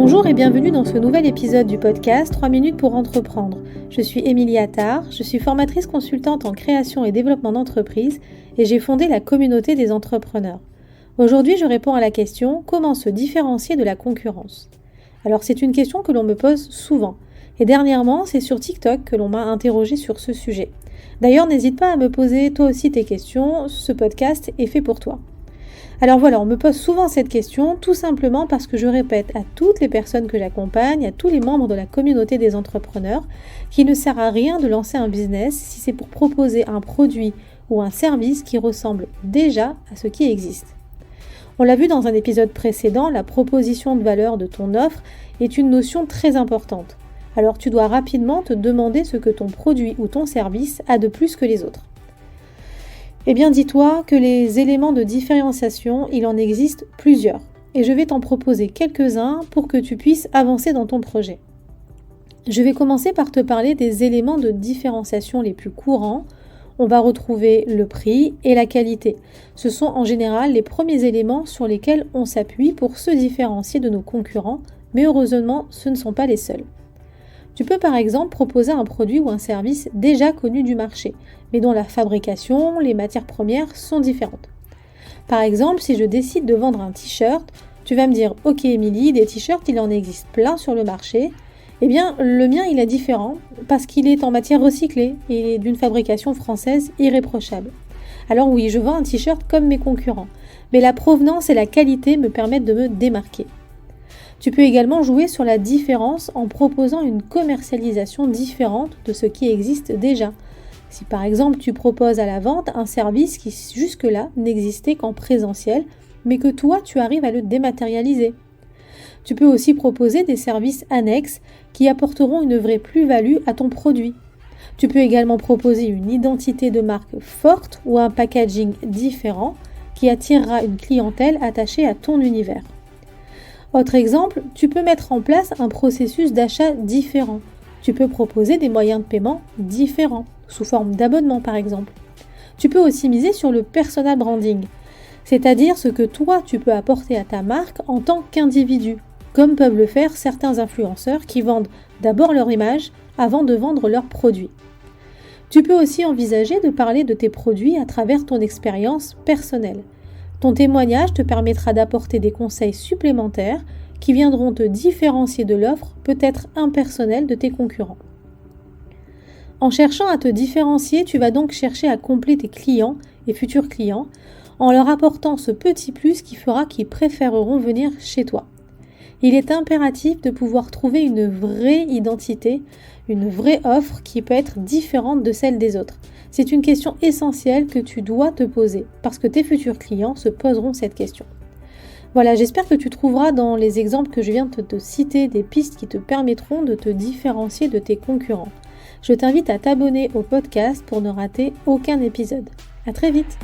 Bonjour et bienvenue dans ce nouvel épisode du podcast 3 minutes pour entreprendre. Je suis Émilie Attard, je suis formatrice consultante en création et développement d'entreprise et j'ai fondé la communauté des entrepreneurs. Aujourd'hui, je réponds à la question « Comment se différencier de la concurrence ?» Alors c'est une question que l'on me pose souvent et dernièrement, c'est sur TikTok que l'on m'a interrogé sur ce sujet. D'ailleurs, n'hésite pas à me poser toi aussi tes questions, ce podcast est fait pour toi. Alors voilà, on me pose souvent cette question tout simplement parce que je répète à toutes les personnes que j'accompagne, à tous les membres de la communauté des entrepreneurs, qu'il ne sert à rien de lancer un business si c'est pour proposer un produit ou un service qui ressemble déjà à ce qui existe. On l'a vu dans un épisode précédent, la proposition de valeur de ton offre est une notion très importante. Alors tu dois rapidement te demander ce que ton produit ou ton service a de plus que les autres. Eh bien, dis-toi que les éléments de différenciation, il en existe plusieurs. Et je vais t'en proposer quelques-uns pour que tu puisses avancer dans ton projet. Je vais commencer par te parler des éléments de différenciation les plus courants. On va retrouver le prix et la qualité. Ce sont en général les premiers éléments sur lesquels on s'appuie pour se différencier de nos concurrents, mais heureusement, ce ne sont pas les seuls. Tu peux par exemple proposer un produit ou un service déjà connu du marché, mais dont la fabrication, les matières premières sont différentes. Par exemple, si je décide de vendre un t-shirt, tu vas me dire « Ok Émilie, des t-shirts, il en existe plein sur le marché. » Eh bien, le mien, il est différent parce qu'il est en matière recyclée et d'une fabrication française irréprochable. Alors oui, je vends un t-shirt comme mes concurrents, mais la provenance et la qualité me permettent de me démarquer. Tu peux également jouer sur la différence en proposant une commercialisation différente de ce qui existe déjà. Si par exemple tu proposes à la vente un service qui jusque-là n'existait qu'en présentiel, mais que toi tu arrives à le dématérialiser. Tu peux aussi proposer des services annexes qui apporteront une vraie plus-value à ton produit. Tu peux également proposer une identité de marque forte ou un packaging différent qui attirera une clientèle attachée à ton univers. Autre exemple, tu peux mettre en place un processus d'achat différent. Tu peux proposer des moyens de paiement différents, sous forme d'abonnement par exemple. Tu peux aussi miser sur le personal branding, c'est-à-dire ce que toi tu peux apporter à ta marque en tant qu'individu, comme peuvent le faire certains influenceurs qui vendent d'abord leur image avant de vendre leurs produits. Tu peux aussi envisager de parler de tes produits à travers ton expérience personnelle. Ton témoignage te permettra d'apporter des conseils supplémentaires qui viendront te différencier de l'offre peut-être impersonnelle de tes concurrents. En cherchant à te différencier, tu vas donc chercher à combler tes clients et futurs clients en leur apportant ce petit plus qui fera qu'ils préféreront venir chez toi. Il est impératif de pouvoir trouver une vraie identité, une vraie offre qui peut être différente de celle des autres. C'est une question essentielle que tu dois te poser parce que tes futurs clients se poseront cette question. Voilà, j'espère que tu trouveras dans les exemples que je viens de te citer des pistes qui te permettront de te différencier de tes concurrents. Je t'invite à t'abonner au podcast pour ne rater aucun épisode. À très vite!